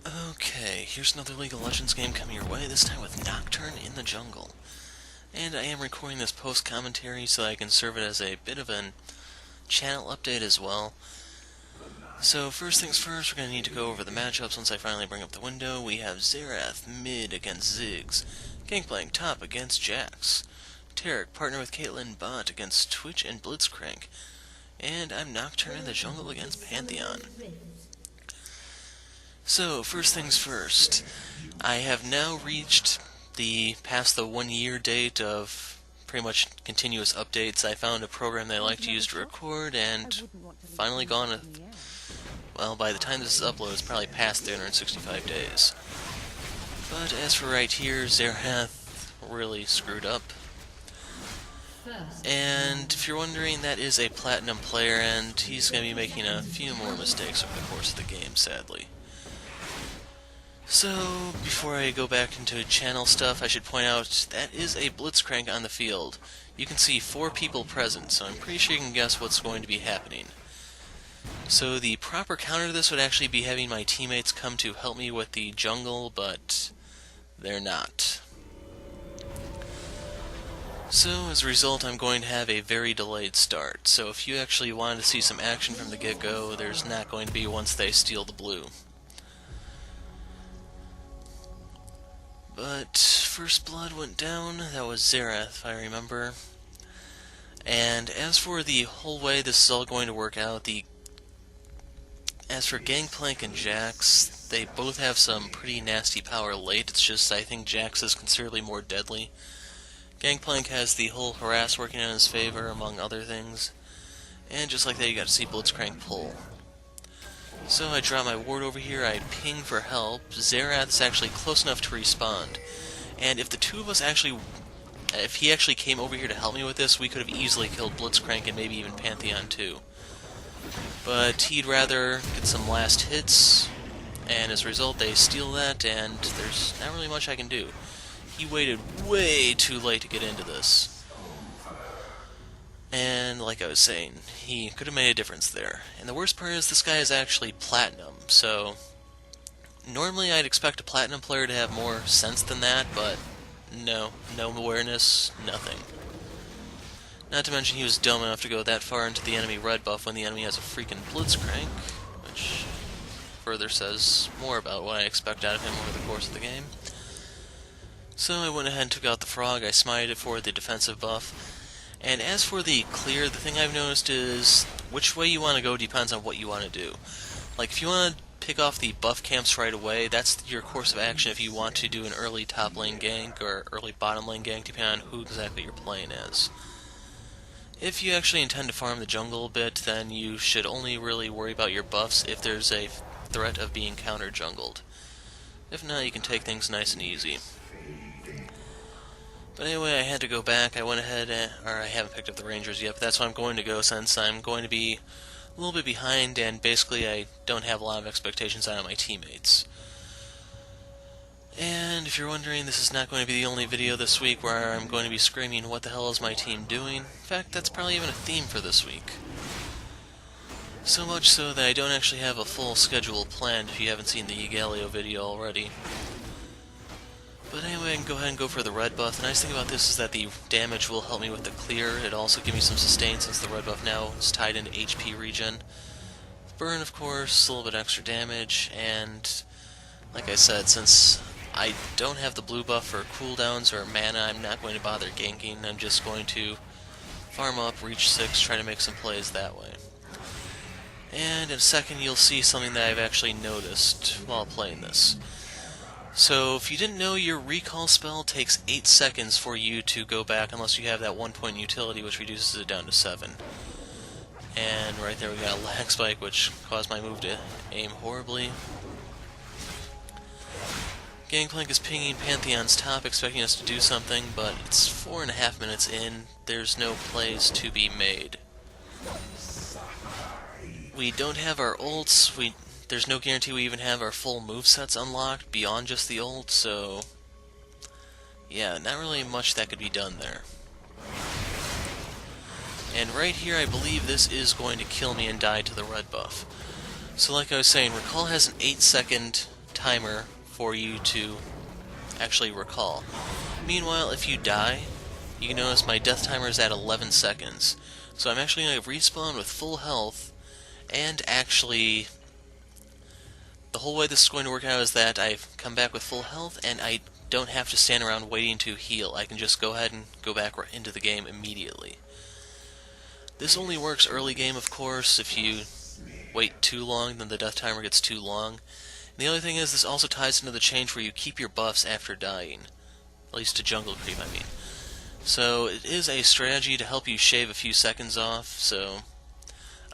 Okay, here's another League of Legends game coming your way, this time with Nocturne in the jungle. And I am recording this post-commentary so I can serve it as a bit of a channel update as well. So first things first, we're going to need to go over the matchups once I finally bring up the window. We have Xerath mid against Ziggs, Gangplank top against Jax, Tarek partner with Caitlyn bot against Twitch and Blitzcrank, and I'm Nocturne in the jungle against Pantheon. So, first things first, I have now reached past the 1 year date of pretty much continuous updates. I found a program that I like to use to record, and finally well, by the time this is uploaded, it's probably past 365 days. But as for right here, Xerath really screwed up. And if you're wondering, that is a platinum player, and he's going to be making a few more mistakes over the course of the game, sadly. So, before I go back into channel stuff, I should point out that is a Blitzcrank on the field. You can see 4 people present, so I'm pretty sure you can guess what's going to be happening. So the proper counter to this would actually be having my teammates come to help me with the jungle, but they're not. So, as a result, I'm going to have a very delayed start. So if you actually wanted to see some action from the get-go, there's not going to be once they steal the blue. But first blood went down. That was Xerath, if I remember. And as for the whole way this is all going to work out, as for Gangplank and Jax, they both have some pretty nasty power late. It's just I think Jax is considerably more deadly. Gangplank has the whole harass working in his favor, among other things. And just like that, you got to see Blitzcrank pull. So I drop my ward over here, I ping for help. Xerath's actually close enough to respond. And if the two of us if he actually came over here to help me with this, we could have easily killed Blitzcrank and maybe even Pantheon too. But he'd rather get some last hits, and as a result they steal that, and there's not really much I can do. He waited way too late to get into this. And like I was saying, he could have made a difference there. And the worst part is this guy is actually platinum, so normally I'd expect a platinum player to have more sense than that, but no awareness, nothing. Not to mention he was dumb enough to go that far into the enemy red buff when the enemy has a freaking Blitzcrank, which further says more about what I expect out of him over the course of the game. So I went ahead and took out the frog, I smited it for the defensive buff. And as for the clear, the thing I've noticed is which way you want to go depends on what you want to do. Like, if you want to pick off the buff camps right away, that's your course of action if you want to do an early top lane gank or early bottom lane gank, depending on who exactly you're playing as. If you actually intend to farm the jungle a bit, then you should only really worry about your buffs if there's a threat of being counter-jungled. If not, you can take things nice and easy. But anyway, I had to go back. I went ahead, or I haven't picked up the Rangers yet, but that's where I'm going to go since I'm going to be a little bit behind, and basically I don't have a lot of expectations out of my teammates. And if you're wondering, this is not going to be the only video this week where I'm going to be screaming, what the hell is my team doing? In fact, that's probably even a theme for this week. So much so that I don't actually have a full schedule planned if you haven't seen the Galio video already. But anyway, I can go ahead and go for the red buff. The nice thing about this is that the damage will help me with the clear. It'll also give me some sustain since the red buff now is tied into HP regen. Burn, of course, a little bit extra damage, and like I said, since I don't have the blue buff for cooldowns or mana, I'm not going to bother ganking. I'm just going to farm up, reach 6, try to make some plays that way. And in a second you'll see something that I've actually noticed while playing this. So, if you didn't know, your recall spell takes 8 seconds for you to go back unless you have that 1-point utility, which reduces it down to 7. And right there we got a lag spike, which caused my move to aim horribly. Gangplank is pinging Pantheon's top, expecting us to do something, but it's 4.5 minutes in. There's no plays to be made. We don't have our ults, there's no guarantee we even have our full movesets unlocked beyond just the ult, so yeah, not really much that could be done there. And right here I believe this is going to kill me and die to the red buff. So like I was saying, recall has an 8-second timer for you to actually recall. Meanwhile, if you die, you can notice my death timer is at 11 seconds. So I'm actually going to respawn with full health, and actually, the whole way this is going to work out is that I've come back with full health, and I don't have to stand around waiting to heal. I can just go ahead and go back into the game immediately. This only works early game, of course. If you wait too long, then the death timer gets too long. And the other thing is, this also ties into the change where you keep your buffs after dying. At least to jungle creep, I mean. So it is a strategy to help you shave a few seconds off, so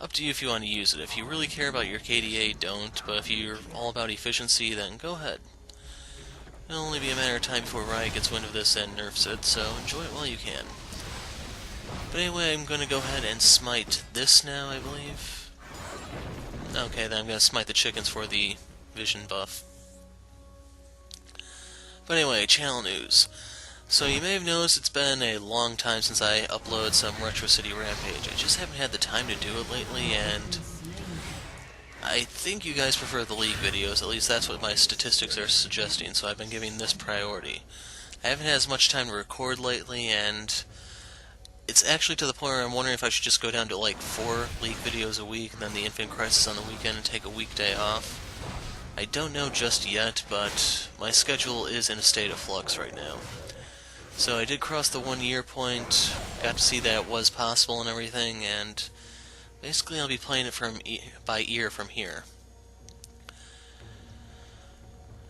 up to you if you want to use it. If you really care about your KDA, don't, but if you're all about efficiency, then go ahead. It'll only be a matter of time before Riot gets wind of this and nerfs it, so enjoy it while you can. But anyway, I'm going to go ahead and smite this now, I believe. Okay, then I'm going to smite the chickens for the vision buff. But anyway, channel news. So you may have noticed it's been a long time since I uploaded some Retro City Rampage. I just haven't had the time to do it lately, and I think you guys prefer the League videos. At least that's what my statistics are suggesting, so I've been giving this priority. I haven't had as much time to record lately, and it's actually to the point where I'm wondering if I should just go down to like 4 League videos a week, and then the Infinite Crisis on the weekend, and take a weekday off. I don't know just yet, but my schedule is in a state of flux right now. So I did cross the 1 year point, got to see that it was possible and everything, and basically I'll be playing it by ear from here.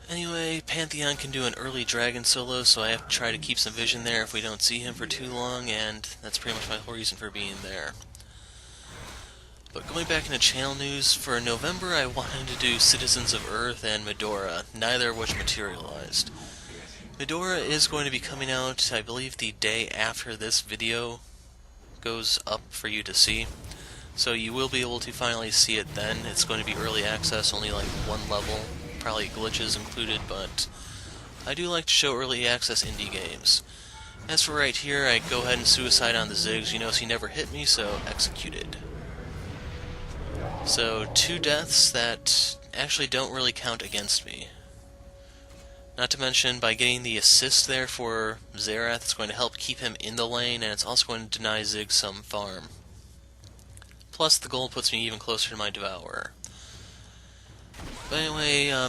Anyway, Pantheon can do an early dragon solo, so I have to try to keep some vision there if we don't see him for too long, and that's pretty much my whole reason for being there. But going back into channel news, for November I wanted to do Citizens of Earth and Medora, neither of which materialized. Medora is going to be coming out, I believe, the day after this video goes up for you to see. So you will be able to finally see it then. It's going to be early access, only like 1 level, probably glitches included, but I do like to show early access indie games. As for right here, I go ahead and suicide on the Ziggs. You notice he never hit me, so executed. So 2 deaths that actually don't really count against me. Not to mention, by getting the assist there for Xerath, it's going to help keep him in the lane, and it's also going to deny Ziggs some farm. Plus, the gold puts me even closer to my Devourer. But anyway,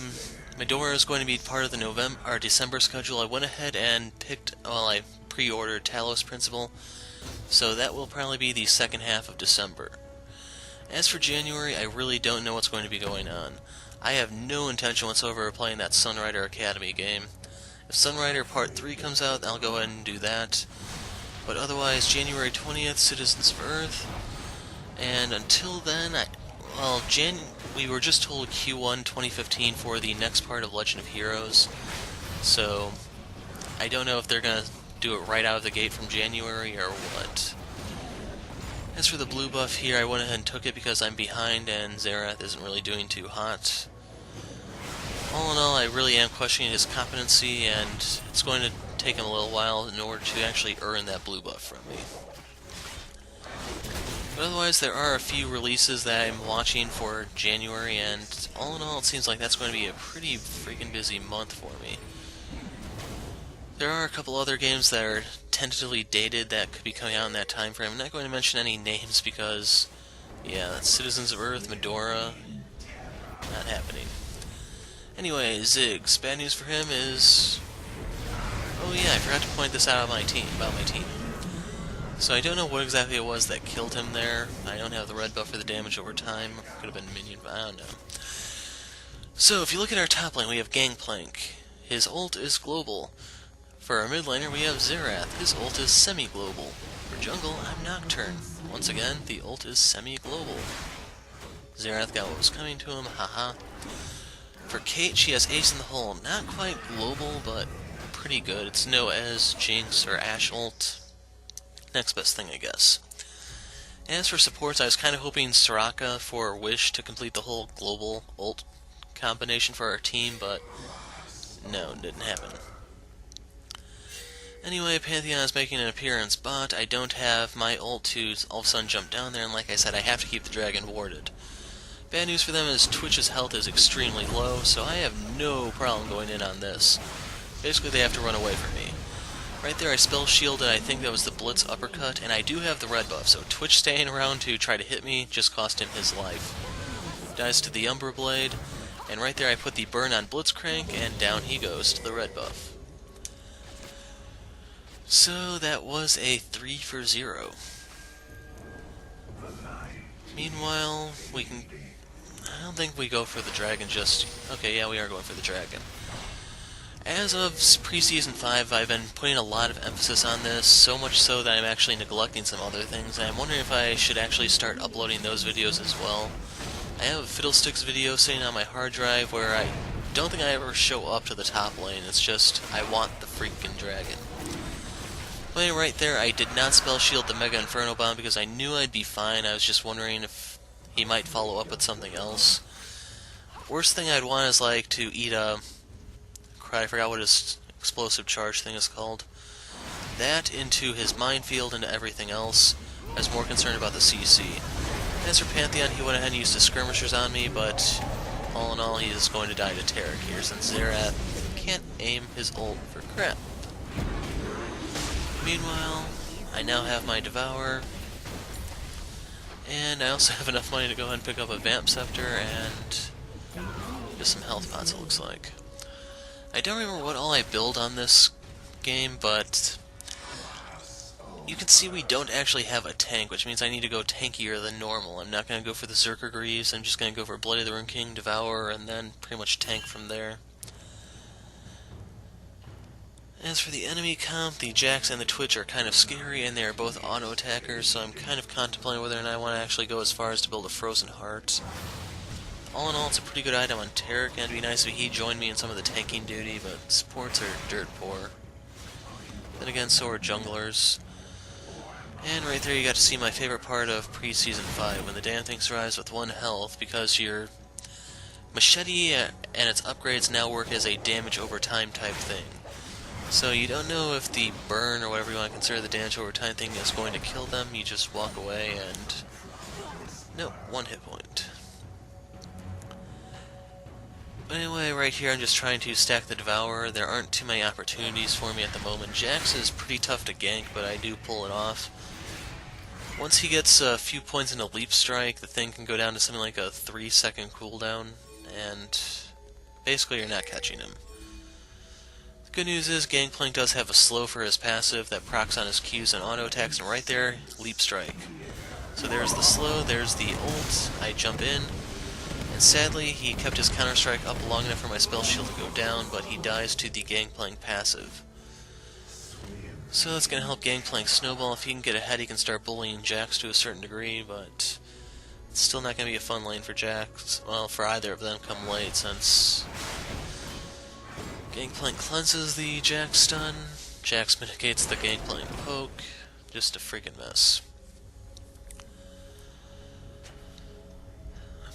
Medora is going to be part of the December schedule. I went ahead and picked, well, I pre-ordered Talos Principle, so that will probably be the second half of December. As for January, I really don't know what's going to be going on. I have no intention whatsoever of playing that Sunrider Academy game. If Sunrider Part 3 comes out, I'll go ahead and do that. But otherwise, January 20th, Citizens of Earth. And until then, we were just told Q1 2015 for the next part of Legend of Heroes. So, I don't know if they're going to do it right out of the gate from January or what. As for the blue buff here, I went ahead and took it because I'm behind and Xerath isn't really doing too hot. All in all, I really am questioning his competency, and it's going to take him a little while in order to actually earn that blue buff from me. But otherwise, there are a few releases that I'm watching for January, and all in all, it seems like that's going to be a pretty freaking busy month for me. There are a couple other games that are tentatively dated that could be coming out in that time frame. I'm not going to mention any names because, yeah, that's Citizens of Earth, Medora, not happening. Anyway, Ziggs. Bad news for him is, oh yeah, I forgot to point this out about my team. So I don't know what exactly it was that killed him there. I don't have the red buff for the damage over time. Could have been minion, but I don't know. So if you look at our top lane, we have Gangplank. His ult is global. For our mid laner, we have Xerath. His ult is semi-global. For jungle, I'm Nocturne. Once again, the ult is semi-global. Xerath got what was coming to him, haha. For Kate, she has Ace in the Hole. Not quite global, but pretty good. It's no Ez, Jinx, or Ashe ult. Next best thing, I guess. As for supports, I was kind of hoping Soraka for Wish to complete the whole global ult combination for our team, but no, it didn't happen. Anyway, Pantheon is making an appearance, but I don't have my ult to all of a sudden jump down there, and like I said, I have to keep the dragon warded. Bad news for them is Twitch's health is extremely low, so I have no problem going in on this. Basically, they have to run away from me. Right there, I spell shielded. I think that was the Blitz uppercut, and I do have the red buff, so Twitch staying around to try to hit me just cost him his life. Dies to the Umbra Blade, and right there I put the burn on Blitzcrank, and down he goes to the red buff. So that was a 3 for 0. Meanwhile, we can... I don't think we go for the dragon just... Okay, yeah, we are going for the dragon. As of Preseason 5, I've been putting a lot of emphasis on this, so much so that I'm actually neglecting some other things, and I'm wondering if I should actually start uploading those videos as well. I have a Fiddlesticks video sitting on my hard drive where I don't think I ever show up to the top lane, it's just, I want the freaking dragon. But right there, I did not spell shield the Mega Inferno Bomb because I knew I'd be fine. I was just wondering if he might follow up with something else. Worst thing I'd want is like to eat a... I forgot what his explosive charge thing is called. That into his minefield into everything else. I was more concerned about the CC. As for Pantheon, he went ahead and used his skirmishers on me, but all in all, he is going to die to Tarek here since Xerath can't aim his ult for crap. Meanwhile, I now have my Devourer, and I also have enough money to go ahead and pick up a Vamp Scepter and just some health pots, it looks like. I don't remember what all I build on this game, but you can see we don't actually have a tank, which means I need to go tankier than normal. I'm not going to go for the Zerker Greaves, I'm just going to go for Blood of the Rune King, Devourer, and then pretty much tank from there. As for the enemy comp, the Jax and the Twitch are kind of scary, and they are both auto-attackers, so I'm kind of contemplating whether or not I want to actually go as far as to build a Frozen Heart. All in all, it's a pretty good item on Tarek, and it'd be nice if he joined me in some of the tanking duty, but supports are dirt poor. Then again, so are junglers. And right there you got to see my favorite part of Preseason 5, when the damn thing survives with 1 health, because your machete and its upgrades now work as a damage over time type thing. So you don't know if the burn, or whatever you want to consider the damage over time thing, is going to kill them. You just walk away and... no, 1 hit point. But anyway, right here I'm just trying to stack the Devourer. There aren't too many opportunities for me at the moment. Jax is pretty tough to gank, but I do pull it off. Once he gets a few points into Leap Strike, the thing can go down to something like a 3-second cooldown, and basically you're not catching him. The good news is Gangplank does have a slow for his passive that procs on his Qs and auto attacks, and right there, Leap Strike. So there's the slow, there's the ult, I jump in, and sadly he kept his counter-strike up long enough for my spell shield to go down, but he dies to the Gangplank passive. So that's going to help Gangplank snowball. If he can get ahead, he can start bullying Jax to a certain degree, but it's still not going to be a fun lane for Jax, well, for either of them come late, since Gangplank cleanses the Jax stun, Jax mitigates the Gangplank poke, just a freaking mess.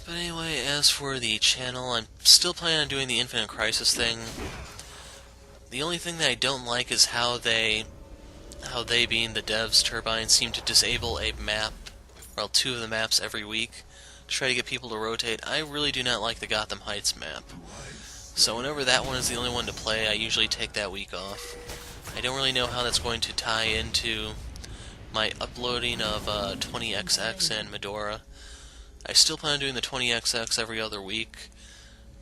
But anyway, as for the channel, I'm still planning on doing the Infinite Crisis thing. The only thing that I don't like is how they being the devs, Turbine, seem to disable a map, well, 2 of the maps every week, to try to get people to rotate. I really do not like the Gotham Heights map. So whenever that one is the only one to play, I usually take that week off. I don't really know how that's going to tie into my uploading of 20XX and Medora. I still plan on doing the 20XX every other week.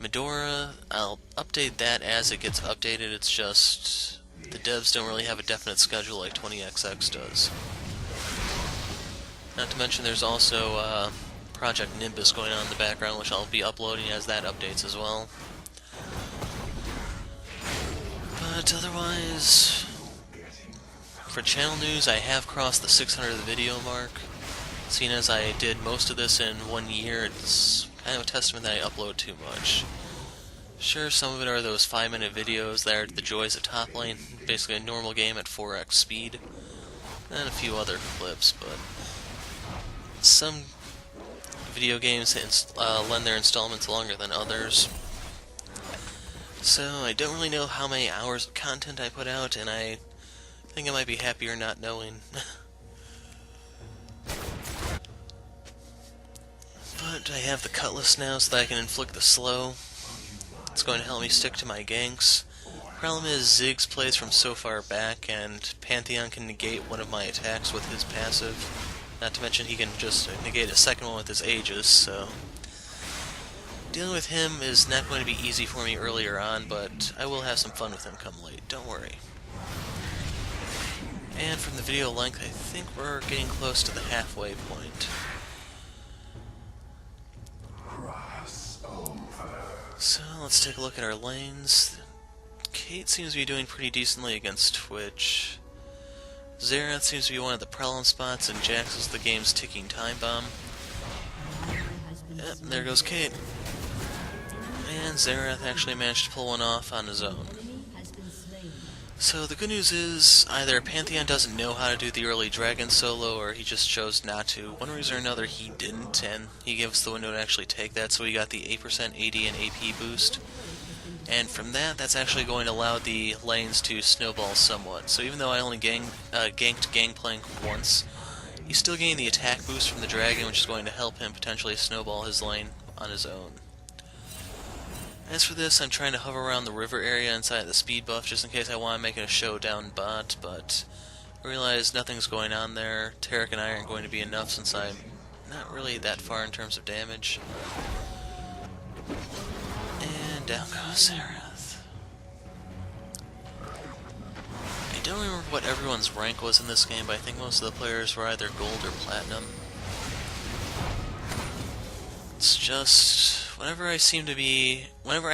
Medora, I'll update that as it gets updated, it's just the devs don't really have a definite schedule like 20XX does. Not to mention there's also Project Nimbus going on in the background, which I'll be uploading as that updates as well. But otherwise, for channel news, I have crossed the 600 video mark. Seeing as I did most of this in 1 year, it's kind of a testament that I upload too much. Sure, some of it are those 5-minute videos that are the joys of top lane, basically a normal game at 4x speed, and a few other clips, but some video games lend their installments longer than others. So I don't really know how many hours of content I put out, and I think I might be happier not knowing. But I have the cutlass now so that I can inflict the slow. It's going to help me stick to my ganks. Problem is, Ziggs plays from so far back, and Pantheon can negate one of my attacks with his passive. Not to mention he can just negate a second one with his Aegis, so... Dealing with him is not going to be easy for me earlier on, but I will have some fun with him come late, don't worry. And from the video length, I think we're getting close to the halfway point. So, let's take a look at our lanes. Kate seems to be doing pretty decently against Twitch. Xerath seems to be one of the problem spots, and Jax is the game's ticking time bomb. Yep, there goes Kate. And Xerath actually managed to pull one off on his own. So the good news is, either Pantheon doesn't know how to do the early dragon solo, or he just chose not to. One reason or another he didn't, and he gave us the window to actually take that, so we got the 8% AD and AP boost. And from that, that's actually going to allow the lanes to snowball somewhat. So even though I only ganked Gangplank once, he's still getting the attack boost from the dragon, which is going to help him potentially snowball his lane on his own. As for this, I'm trying to hover around the river area inside the speed buff just in case I want to make it a showdown bot, but I realize nothing's going on there. Tarek and I aren't going to be enough since I'm not really that far in terms of damage. And down goes Xerath. I don't remember what everyone's rank was in this game, but I think most of the players were either gold or platinum. It's just... whenever I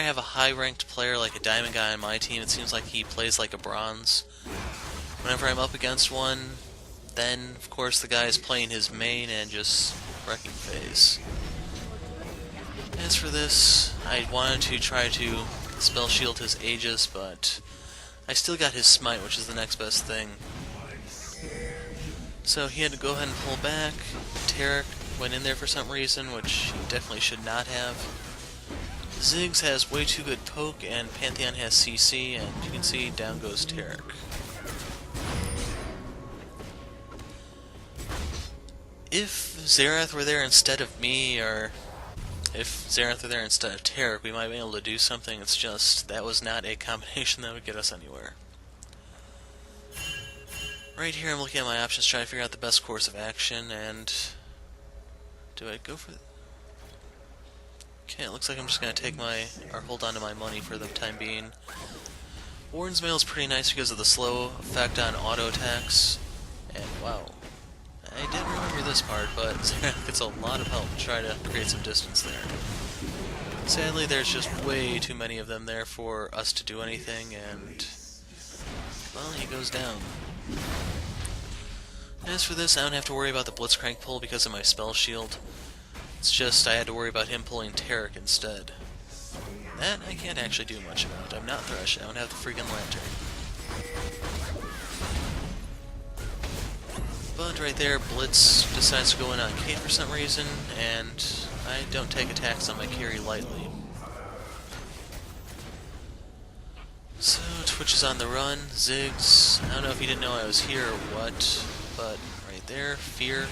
have a high-ranked player like a diamond guy on my team, it seems like he plays like a bronze. Whenever I'm up against one, then, of course, the guy is playing his main and just wrecking phase. As for this, I wanted to try to spell shield his Aegis, but I still got his smite, which is the next best thing. So he had to go ahead and pull back. Tarek went in there for some reason, which he definitely should not have. Ziggs has way too good poke, and Pantheon has CC, and you can see down goes Tarek. If Xerath were there instead of me, or if Xerath were there instead of Tarek, we might be able to do something. It's just, that was not a combination that would get us anywhere. Right here I'm looking at my options, trying to figure out the best course of action, and... do I go for it? Okay, it looks like I'm just going to take or hold on to my money for the time being. Warden's Mail is pretty nice because of the slow effect on auto attacks. And wow, I didn't remember this part, but Xerath gets a lot of help to try to create some distance there. Sadly, there's just way too many of them there for us to do anything, and... well, he goes down. As for this, I don't have to worry about the Blitzcrank pull because of my spell shield. It's just I had to worry about him pulling Tarek instead. That I can't actually do much about. I'm not Thresh, I don't have the freaking Lantern. But right there, Blitz decides to go in on Kate for some reason, and I don't take attacks on my carry lightly. So, Twitch is on the run. Ziggs, I don't know if he didn't know I was here or what, but right there, Fear.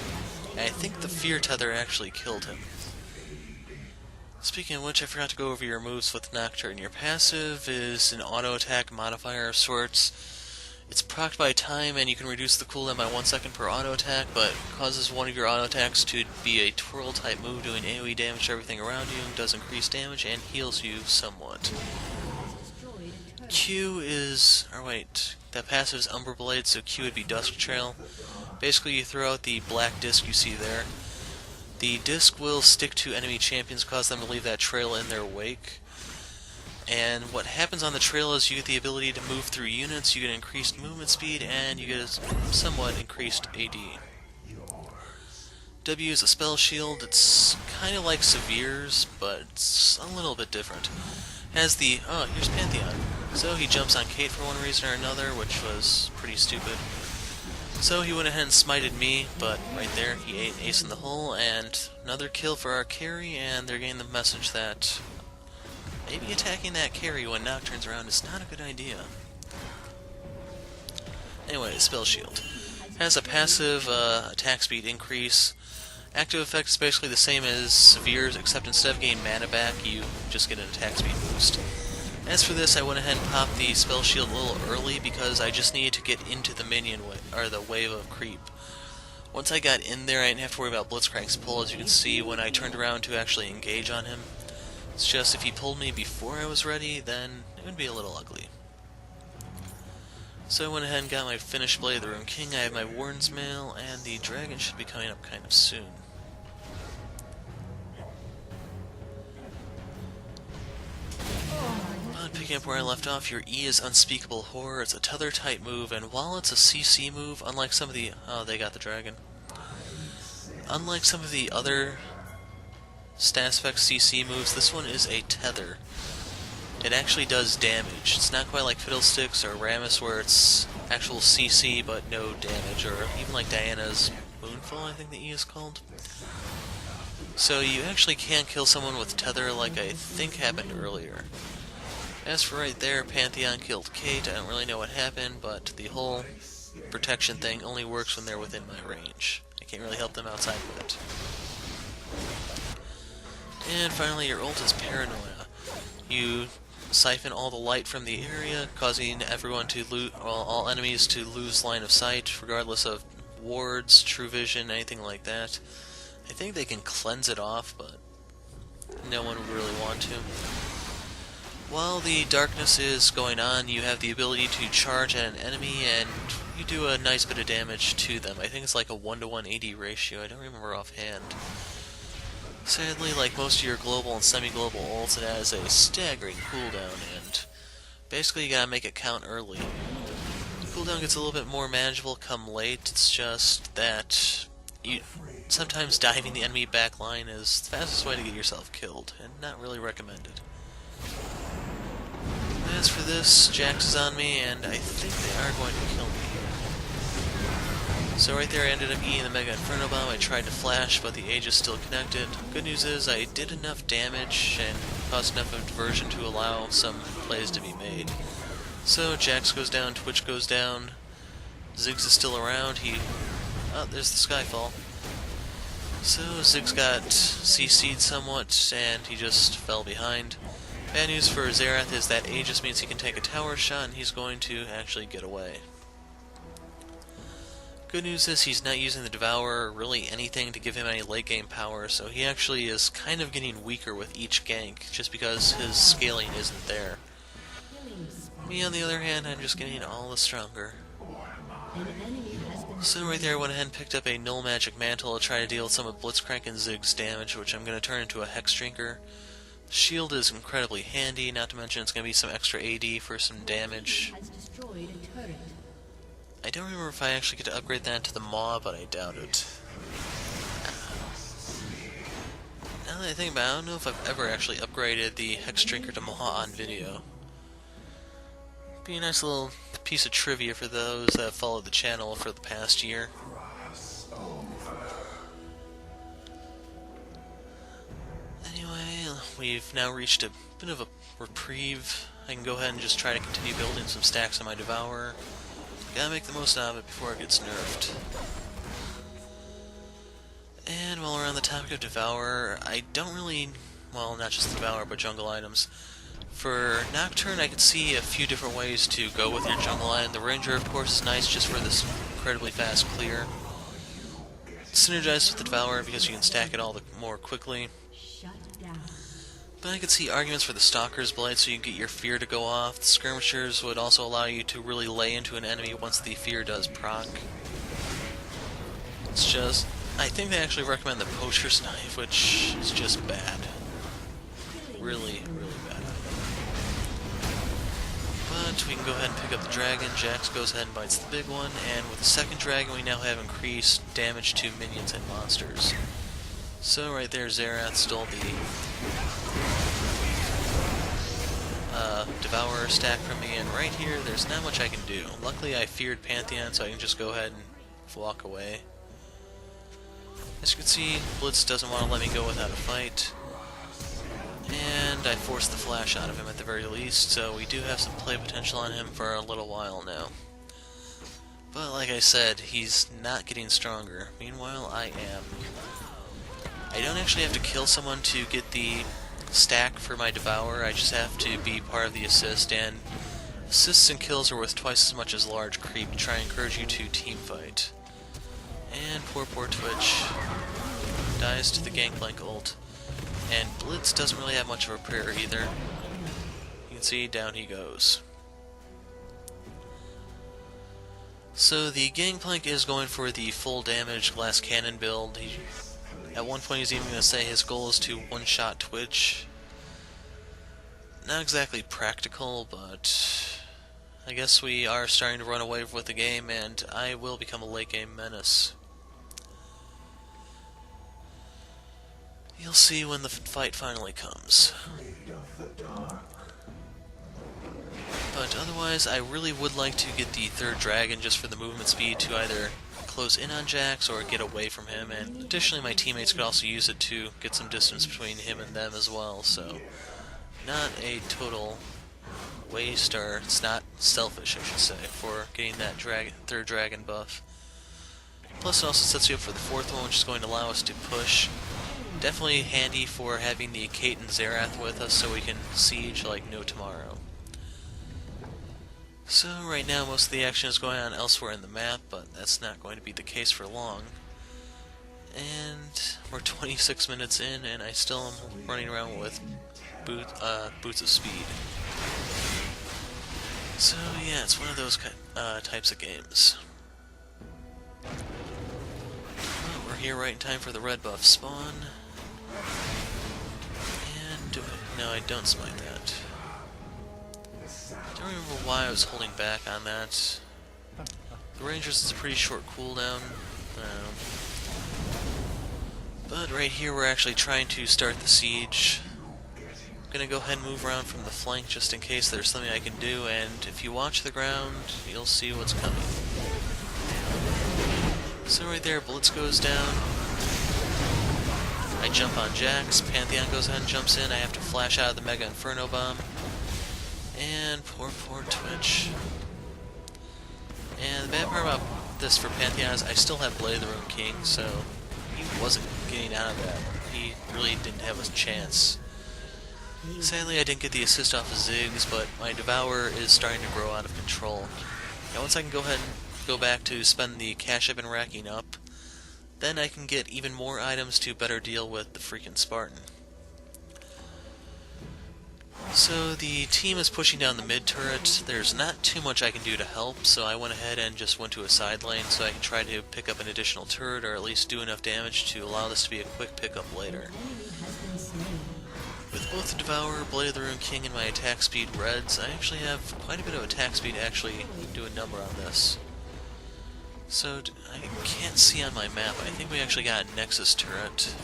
And I think the Fear Tether actually killed him. Speaking of which, I forgot to go over your moves with Nocturne. Your passive is an auto-attack modifier of sorts. It's procced by time, and you can reduce the cooldown by 1 second per auto-attack, but causes one of your auto-attacks to be a twirl-type move doing AoE damage to everything around you, does increased damage, and heals you somewhat. Q is... or wait, that passive is Umber Blade, so Q would be Dusk Trail. Basically, you throw out the black disc you see there. The disc will stick to enemy champions, cause them to leave that trail in their wake. And what happens on the trail is you get the ability to move through units, you get increased movement speed, and you get a somewhat increased AD. W is a spell shield. It's kind of like Severe's, but it's a little bit different. Has the... oh, here's Pantheon. So he jumps on Kate for one reason or another, which was pretty stupid. So he went ahead and smited me, but right there he ate an ace in the hole, and another kill for our carry, and they're getting the message that maybe attacking that carry when Nocturne's around is not a good idea. Anyway, Spell Shield. Has a passive attack speed increase. Active effect is basically the same as Severe's, except instead of getting mana back, you just get an attack speed boost. As for this, I went ahead and popped the spell shield a little early because I just needed to get into the the wave of creep. Once I got in there, I didn't have to worry about Blitzcrank's pull, as you can see when I turned around to actually engage on him. It's just if he pulled me before I was ready, then it would be a little ugly. So I went ahead and got my finished Blade of the Rune King, I have my Warden's Mail, and the dragon should be coming up kind of soon. But picking up where I left off, your E is Unspeakable Horror. It's a tether type move, and while it's a CC move, unlike some of the... oh, they got the dragon. Unlike some of the other stat effect CC moves, this one is a tether. It actually does damage. It's not quite like Fiddlesticks or Rammus where it's actual CC but no damage, or even like Diana's Moonfall, I think the E is called. So you actually can't kill someone with tether like I think happened earlier. As for right there, Pantheon killed Kate. I don't really know what happened, but the whole protection thing only works when they're within my range. I can't really help them outside of it. And finally, your ult is Paranoia. You siphon all the light from the area, causing everyone to all enemies to lose line of sight, regardless of wards, true vision, anything like that. I think they can cleanse it off, but no one would really want to. While the darkness is going on, you have the ability to charge at an enemy, and you do a nice bit of damage to them. I think it's like a 1-to-1 AD ratio, I don't remember offhand. Sadly, like most of your global and semi-global ults, it has a staggering cooldown, and basically you gotta make it count early. The cooldown gets a little bit more manageable come late. It's just that sometimes diving the enemy backline is the fastest way to get yourself killed, and not really recommended. As for this, Jax is on me, and I think they are going to kill me. So right there I ended up eating the Mega Inferno Bomb. I tried to flash, but the Age is still connected. Good news is I did enough damage and caused enough of diversion to allow some plays to be made. So Jax goes down, Twitch goes down, Ziggs is still around, oh, there's the Skyfall. So Ziggs got CC'd somewhat, and he just fell behind. Bad news for Xerath is that Aegis means he can take a tower shot, and he's going to actually get away. Good news is he's not using the Devourer or really anything to give him any late game power, so he actually is kind of getting weaker with each gank, just because his scaling isn't there. Me, on the other hand, I'm just getting all the stronger. So right there I went ahead and picked up a Null Magic Mantle to try to deal with some of Blitzcrank and Ziggs' damage, which I'm going to turn into a Hex Drinker. Shield is incredibly handy, not to mention it's going to be some extra AD for some damage. I don't remember if I actually get to upgrade that to the Maw, but I doubt it. Now that I think about it, I don't know if I've ever actually upgraded the Hex Drinker to Maw on video. Be a nice little piece of trivia for those that have followed the channel for the past year. Anyway, we've now reached a bit of a reprieve. I can go ahead and just try to continue building some stacks on my Devourer. Gotta make the most out of it before it gets nerfed. And while we're on the topic of Devourer, I don't really... well, not just the Devourer, but jungle items. For Nocturne, I could see a few different ways to go with your jungle item. The Ranger, of course, is nice just for this incredibly fast clear. Synergized with the Devourer because you can stack it all the more quickly. But I could see arguments for the Stalker's Blade so you can get your fear to go off. The Skirmishers would also allow you to really lay into an enemy once the fear does proc. It's just... I think they actually recommend the Poacher's Knife, which is just bad. Really, really bad. But we can go ahead and pick up the dragon. Jax goes ahead and bites the big one, and with the second dragon we now have increased damage to minions and monsters. So right there, Xerath stole the Devourer stack from me, and right here there's not much I can do. Luckily I feared Pantheon, so I can just go ahead and walk away. As you can see, Blitz doesn't want to let me go without a fight. And I forced the flash out of him at the very least, so we do have some play potential on him for a little while now. But like I said, he's not getting stronger. Meanwhile, I am. I don't actually have to kill someone to get the stack for my Devourer, I just have to be part of the assist, and assists and kills are worth twice as much as large creep to try and encourage you to team fight. And poor Twitch dies to the Gangplank ult. And Blitz doesn't really have much of a prayer either. You can see, down he goes. So the Gangplank is going for the full damage glass cannon build. At one point he's even going to say his goal is to one-shot Twitch. Not exactly practical, but I guess we are starting to run away with the game, and I will become a late game menace. You'll see when the fight finally comes. But otherwise, I really would like to get the third dragon just for the movement speed to either close in on Jax or get away from him, and additionally my teammates could also use it to get some distance between him and them as well, so not a total waste, or it's not selfish, I should say, for getting that third dragon buff. Plus it also sets you up for the fourth one, which is going to allow us to push. Definitely handy for having the Kate and Xerath with us so we can siege like no tomorrow. So right now most of the action is going on elsewhere in the map, but that's not going to be the case for long. And we're 26 minutes in, and I still am running around with boots of speed. So yeah, it's one of those types of games. Well, we're here right in time for the red buff spawn. And do it. No, I don't smite that. Don't remember why I was holding back on that. The Rangers is a pretty short cooldown. But right here we're actually trying to start the siege. I'm gonna go ahead and move around from the flank just in case there's something I can do, and if you watch the ground, you'll see what's coming. So right there, Blitz goes down. I jump on Jax, Pantheon goes ahead and jumps in, I have to flash out of the Mega Inferno Bomb. And poor Twitch. And the bad part about this for Pantheon is I still have Blade of the Rune King, so he wasn't getting out of that. He really didn't have a chance. Sadly, I didn't get the assist off of Ziggs, but my Devourer is starting to grow out of control. Now once I can go ahead and go back to spend the cash I've been racking up, then I can get even more items to better deal with the freaking Spartan. So the team is pushing down the mid turret. There's not too much I can do to help, so I went ahead and just went to a side lane so I can try to pick up an additional turret, or at least do enough damage to allow this to be a quick pickup later. With both the Devourer, Blade of the Rune King, and my attack speed reds, I actually have quite a bit of attack speed to actually do a number on this. So I can't see on my map, I think we actually got a Nexus turret.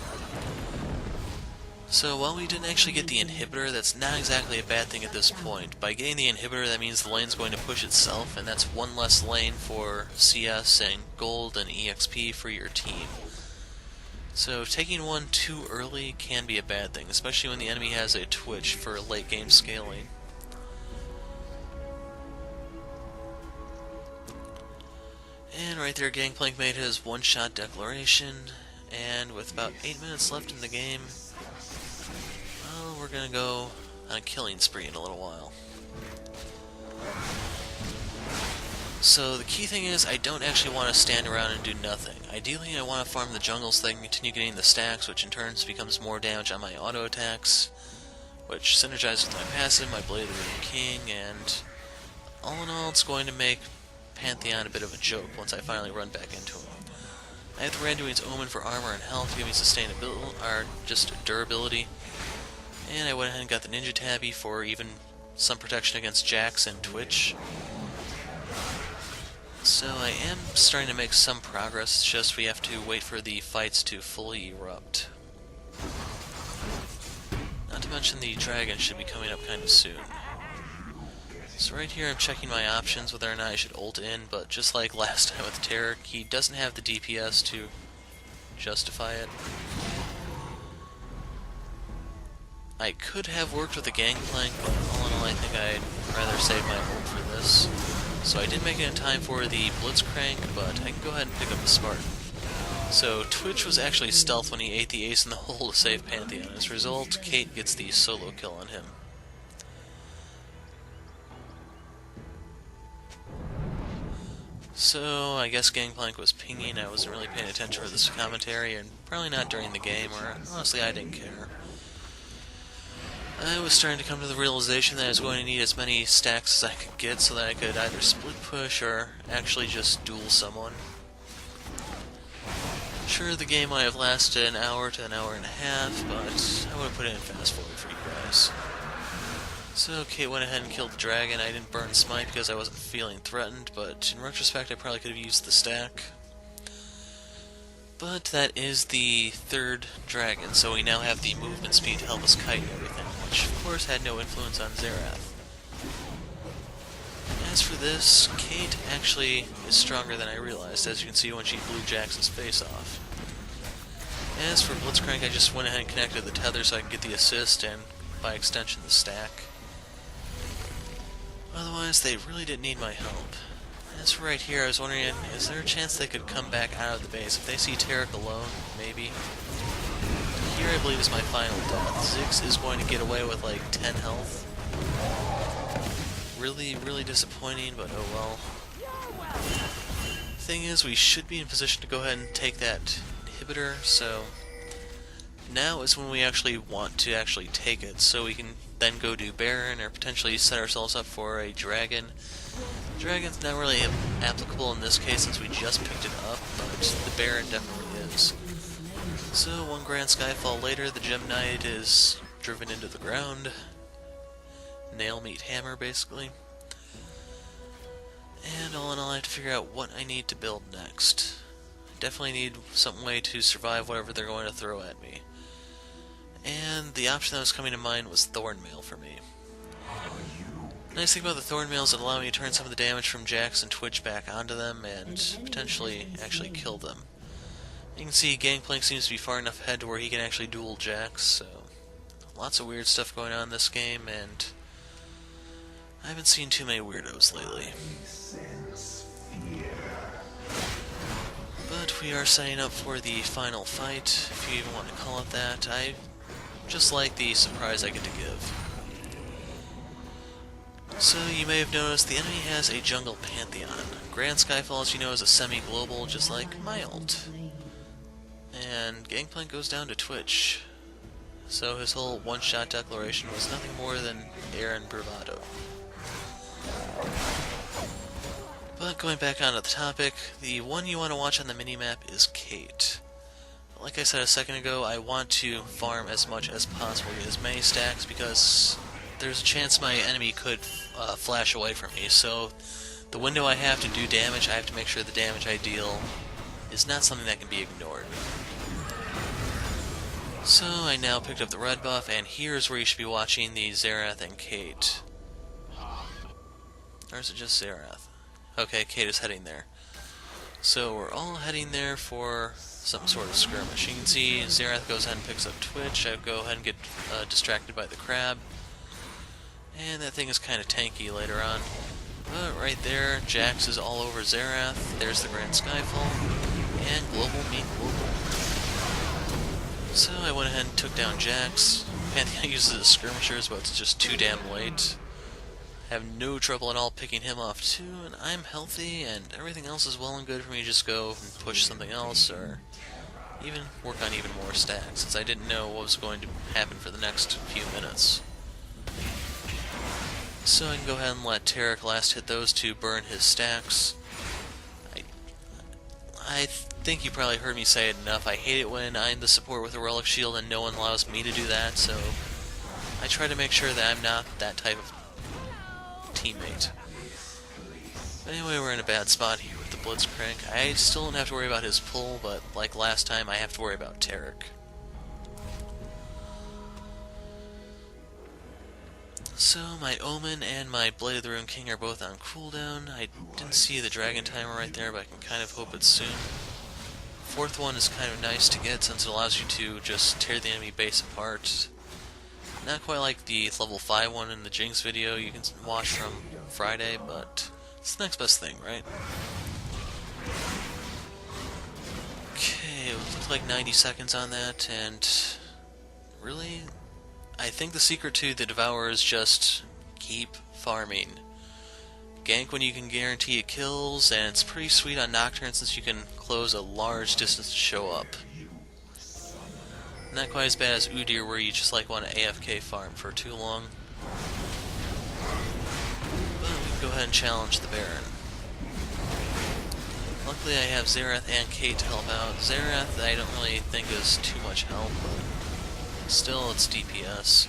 So while we didn't actually get the inhibitor, that's not exactly a bad thing at this point. By getting the inhibitor, that means the lane's going to push itself, and that's one less lane for CS and gold and EXP for your team. So taking one too early can be a bad thing, especially when the enemy has a Twitch for late game scaling. And right there, Gangplank made his one-shot declaration, and with about 8 minutes left in the game, well, we're gonna go on a killing spree in a little while. So the key thing is, I don't actually want to stand around and do nothing. Ideally, I want to farm the jungle so that I can continue getting the stacks, which in turn becomes more damage on my auto attacks, which synergizes with my passive, my Blade of the Rune King, and all in all, it's going to make Pantheon a bit of a joke once I finally run back into him. I have the Randuin's Omen for armor and health to give me sustainability, or just durability, and I went ahead and got the Ninja Tabby for even some protection against Jax and Twitch. So I am starting to make some progress, it's just we have to wait for the fights to fully erupt. Not to mention the dragon should be coming up kind of soon. So right here I'm checking my options whether or not I should ult in, but just like last time with Terror, he doesn't have the DPS to justify it. I could have worked with a Gangplank, but all in all I think I'd rather save my ult for this. So I did make it in time for the Blitzcrank, but I can go ahead and pick up the Spartan. So Twitch was actually stealth when he ate the ace in the hole to save Pantheon. As a result, Kate gets the solo kill on him. So, I guess Gangplank was pinging. I wasn't really paying attention for this commentary, and probably not during the game, or honestly I didn't care. I was starting to come to the realization that I was going to need as many stacks as I could get so that I could either split push or actually just duel someone. Sure, the game might have lasted an hour to an hour and a half, but I would have put it in fast forward for you guys. So Kate went ahead and killed the dragon. I didn't burn Smite because I wasn't feeling threatened, but in retrospect I probably could have used the stack. But that is the third dragon, so we now have the movement speed to help us kite and everything, which of course had no influence on Xerath. As for this, Kate actually is stronger than I realized, as you can see when she blew Jax's face off. As for Blitzcrank, I just went ahead and connected the tether so I could get the assist, and by extension the stack. Otherwise, they really didn't need my help. As for right here, I was wondering, is there a chance they could come back out of the base? If they see Tarek alone, maybe? Here I believe is my final death. Ziggs is going to get away with like 10 health. Really, really disappointing, but oh well. Thing is, we should be in position to go ahead and take that inhibitor, so now is when we actually want to actually take it, so we can then go do Baron, or potentially set ourselves up for a Dragon. Dragon's not really applicable in this case since we just picked it up, but the Baron definitely is. So, one Grand Skyfall later, the Gem Knight is driven into the ground. Nail meet hammer, basically. And all in all, I have to figure out what I need to build next. I definitely need some way to survive whatever they're going to throw at me. And the option that was coming to mind was Thornmail for me. The nice thing about the Thornmail is it allows me to turn some of the damage from Jax and Twitch back onto them and potentially actually kill them. You can see Gangplank seems to be far enough ahead to where he can actually duel Jax, so lots of weird stuff going on in this game, and I haven't seen too many weirdos lately. But we are setting up for the final fight, if you even want to call it that. I just like the surprise I get to give. So you may have noticed the enemy has a jungle Pantheon. Grand Skyfall, as you know, is a semi-global, just like my ult. And Gangplank goes down to Twitch. So his whole one-shot declaration was nothing more than air and bravado. But going back onto the topic, the one you want to watch on the minimap is Kate. Like I said a second ago, I want to farm as much as possible, get as many stacks, because there's a chance my enemy could flash away from me, so the window I have to do damage, I have to make sure the damage I deal is not something that can be ignored. So I now picked up the red buff, and here's where you should be watching the Xerath and Kate. Or is it just Xerath? Okay, Kate is heading there. So we're all heading there for some sort of skirmish. You can see Xerath goes ahead and picks up Twitch. I go ahead and get distracted by the crab. And that thing is kind of tanky later on. But right there, Jax is all over Xerath. There's the Grand Skyfall. And global meet global. So I went ahead and took down Jax. Pantheon uses the skirmishers, but it's just too damn late. I have no trouble at all picking him off too, and I'm healthy, and everything else is well and good for me to just go and push something else, or even work on even more stacks, since I didn't know what was going to happen for the next few minutes. So I can go ahead and let Tarek last hit those to burn his stacks. I think you probably heard me say it enough. I hate it when I'm the support with a relic shield and no one allows me to do that, so I try to make sure that I'm not that type of teammate. But anyway, we're in a bad spot here with the Blitzcrank. I still don't have to worry about his pull, but like last time, I have to worry about Tarek. So my Omen and my Blade of the Rune King are both on cooldown. I didn't see the dragon timer right there, but I can kind of hope it's soon. Fourth one is kind of nice to get since it allows you to just tear the enemy base apart. Not quite like the level 5 one in the Jinx video you can watch from Friday, but it's the next best thing, right? Okay, like 90 seconds on that, and really, I think the secret to the Devourer is just keep farming. Gank when you can guarantee it kills, and it's pretty sweet on Nocturne since you can close a large distance to show up. Not quite as bad as Udyr where you just like want to AFK farm for too long. But we can go ahead and challenge the Baron. Luckily I have Xerath and Kate to help out. Xerath I don't really think is too much help, but still it's DPS.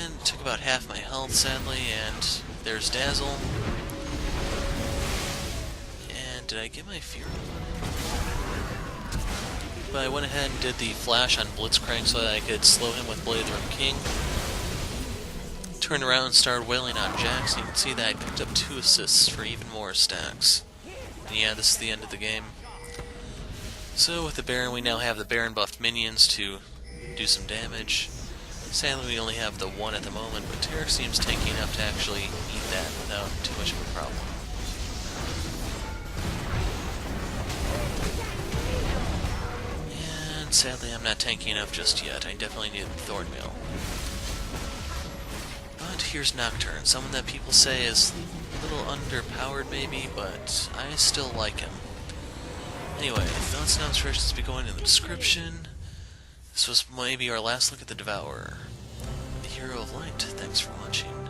And took about half my health sadly, and there's Dazzle. And did I get my Fury? But I went ahead and did the flash on Blitzcrank so that I could slow him with Blade of the Rim King. Turned around and started wailing on Jax, and you can see that I picked up 2 assists for even more stacks. And yeah, this is the end of the game. So with the Baron, we now have the Baron buffed minions to do some damage. Sadly, we only have the 1 at the moment, but Taric seems tanky enough to actually eat that without too much of a problem. And sadly, I'm not tanky enough just yet. I definitely need Thornmail. But here's Nocturne, someone that people say is a little underpowered maybe, but I still like him. Anyway, thoughts and observations will be going in the description. This was maybe our last look at the Devourer, the Hero of Light. Thanks for watching.